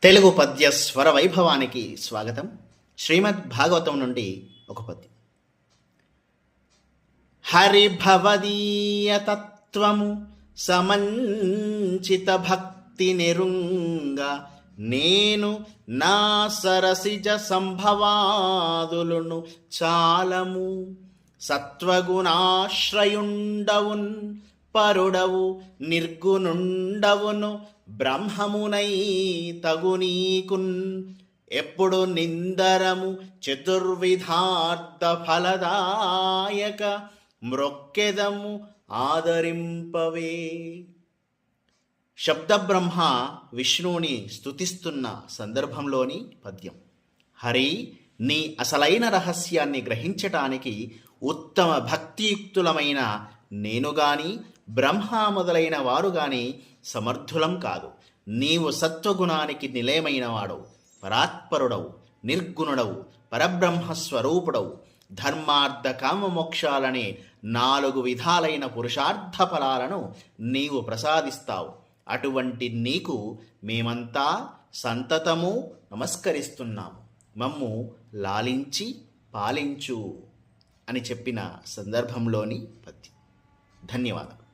తెలుగు పద్య స్వర వైభవానికి స్వాగతం. శ్రీమద్ భాగవతం నుండి ఒక పద్యం. హరిభవదీయ తత్వము సమంచిత భక్తి నిరుంగ, నేను నా సరసిజ సంభవాదులును చాలము. సత్వగుణాశ్రయుండవున్ పరుడవు నిర్గుణుండవును, బ్రహ్మమునై తగునీకున్ ఎప్పుడు నిందరము చతుర్విధార్థ ఫలదాయక, మ్రొక్కెదము ఆదరింపవే. శబ్దబ్రహ్మ విష్ణువుని స్తుతిస్తున్న సందర్భంలోని పద్యం. హరి, నీ అసలైన రహస్యాన్ని గ్రహించటానికి ఉత్తమ భక్తియుక్తులమైన నేను గాని బ్రహ్మ మొదలైన వారు గాని సమర్థులం కాదు. నీవు సత్వగుణానికి నిలయమైన వాడవు, పరాత్పరుడవు, నిర్గుణుడవు, పరబ్రహ్మస్వరూపుడవు. ధర్మార్థ కామ మోక్షాలనే 4 విధాలైన పురుషార్థ ఫలాలను నీవు ప్రసాదిస్తావు. అటువంటి నీకు మేమంతా సంతతము నమస్కరిస్తున్నాము. మమ్ము లాలించి పాలించు అని చెప్పిన సందర్భంలోని పద్యం. ధన్యవాదాలు.